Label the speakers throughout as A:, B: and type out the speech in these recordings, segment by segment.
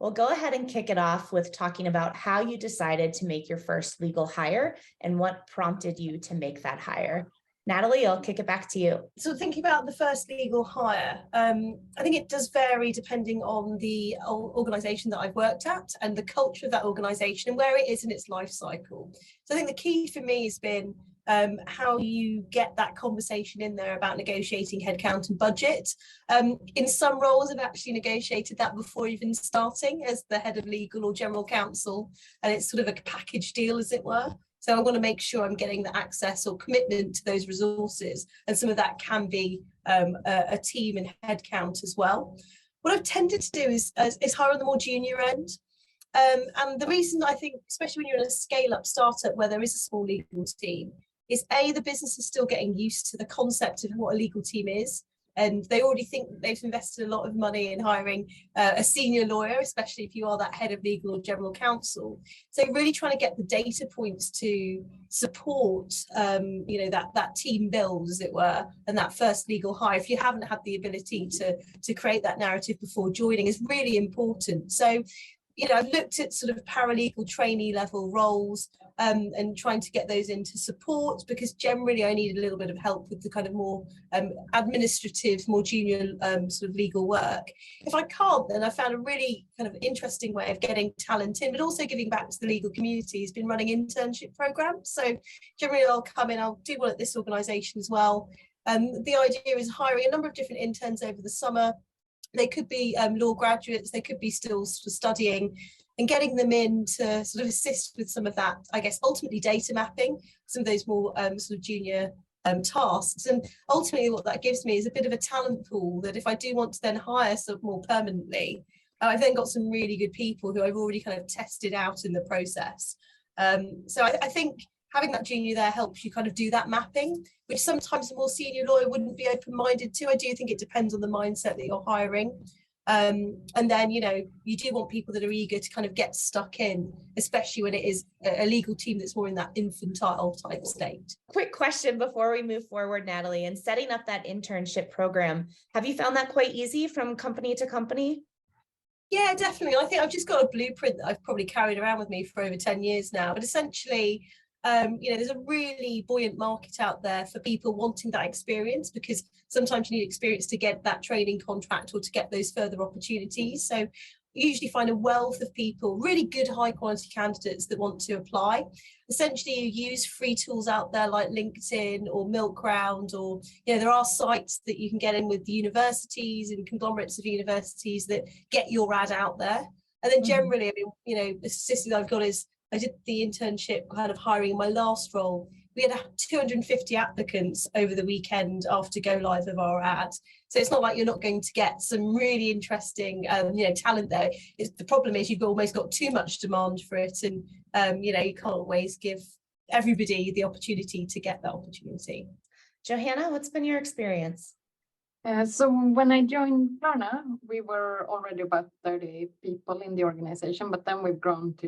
A: We'll go ahead and kick it off with talking about how you decided to make your first legal hire and what prompted you to make that hire. Natalie, I'll kick it back to you.
B: So thinking about the first legal hire, I think it does vary depending on the organisation that I've worked at and the culture of that organisation and where it is in its life cycle. So I think the key for me has been how you get that conversation in there about negotiating headcount and budget. In some roles, I've actually negotiated that before even starting as the head of legal or general counsel, and it's sort of a package deal, as it were. So I want to make sure I'm getting the access or commitment to those resources, and some of that can be a team and headcount as well. What I've tended to do is hire on the more junior end. And the reason I think, especially when you're in a scale-up startup where there is a small legal team, is the business is still getting used to the concept of what a legal team is. And they already think that they've invested a lot of money in hiring a senior lawyer, especially if you are that head of legal or general counsel. So really trying to get the data points to support, that team build, as it were, and that first legal hire, if you haven't had the ability to create that narrative before joining, is really important. So, I've looked at sort of paralegal trainee level roles and trying to get those into support, because generally I need a little bit of help with the kind of more administrative, more junior sort of legal work. If I can't, then I found a really kind of interesting way of getting talent in, but also giving back to the legal community. Has been running internship programs. So generally I'll come in, I'll do one at this organisation as well. The idea is hiring a number of different interns over the summer. They could be law graduates, they could be still sort of studying, and getting them in to sort of assist with some of that, I guess, ultimately data mapping, some of those more sort of junior tasks. And ultimately what that gives me is a bit of a talent pool that if I do want to then hire sort of more permanently, I've then got some really good people who I've already kind of tested out in the process. So I think having that junior there helps you kind of do that mapping, which sometimes a more senior lawyer wouldn't be open-minded to. I do think it depends on the mindset that you're hiring. And then, you do want people that are eager to kind of get stuck in, especially when it is a legal team that's more in that infantile type state.
A: Quick question before we move forward, Natalie, and setting up that internship program, have you found that quite easy from company to company?
B: Yeah, definitely. I think I've just got a blueprint that I've probably carried around with me for over 10 years now, but essentially, there's a really buoyant market out there for people wanting that experience, because sometimes you need experience to get that training contract or to get those further opportunities. So you usually find a wealth of people, really good high quality candidates that want to apply. Essentially, you use free tools out there like LinkedIn or Milkround, or there are sites that you can get in with the universities and conglomerates of universities that get your ad out there. And then generally, the system I've got is, I did the internship kind of hiring in my last role. We had 250 applicants over the weekend after go live of our ad. So it's not like you're not going to get some really interesting, talent there. The problem is you've almost got too much demand for it, and you can't always give everybody the opportunity to get that opportunity.
A: Johanna, what's been your experience?
C: So when I joined Klarna, we were already about 30 people in the organization, but then we've grown to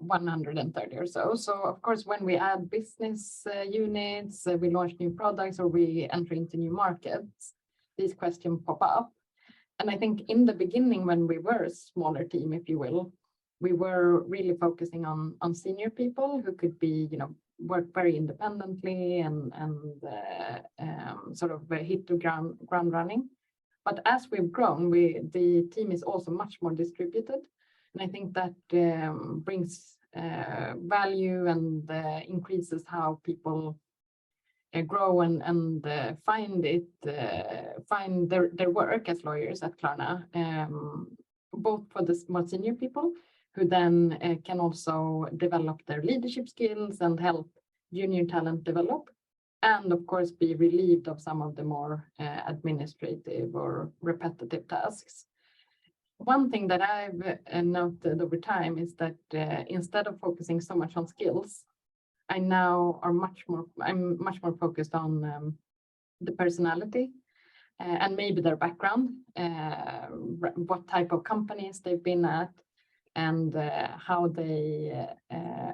C: 130 or so. So of course, when we add business units, we launch new products, or we enter into new markets, these questions pop up. And I think in the beginning, when we were a smaller team, if you will, we were really focusing on senior people who could be, work very independently and sort of hit the ground running. But as we've grown, the team is also much more distributed, and I think that brings value and increases how people grow and find their work as lawyers at Klarna, both for the more senior people, who then can also develop their leadership skills and help junior talent develop, and of course be relieved of some of the more administrative or repetitive tasks. One thing that I've noted over time is that instead of focusing so much on skills, I'm much more focused on the personality and maybe their background, what type of companies they've been at, and how they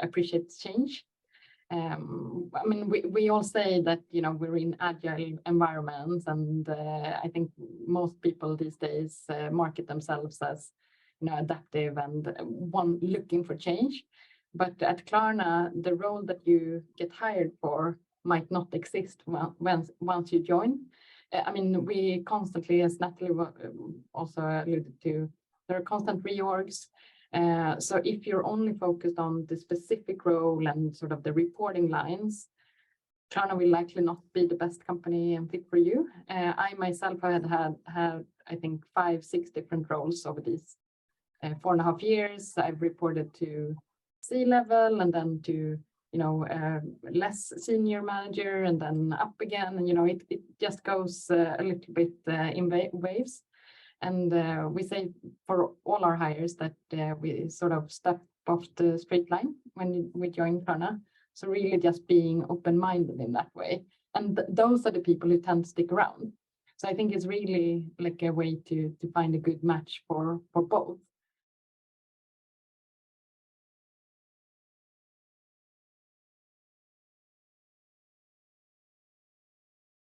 C: appreciate change. We all say that we're in agile environments, and I think most people these days market themselves as adaptive and one looking for change. But at Klarna, the role that you get hired for might not exist once you join. I mean, we constantly, as Natalie also alluded to, there are constant reorgs. So if you're only focused on the specific role and sort of the reporting lines, Klarna will likely not be the best company and fit for you. I myself had I think 5-6 different roles over these 4.5 years. I've reported to C-level and then to less senior manager and then up again, and it just goes a little bit in waves. And we say for all our hires that we sort of step off the straight line when we join Klarna. So really just being open-minded in that way. And those are the people who tend to stick around. So I think it's really like a way to find a good match for both.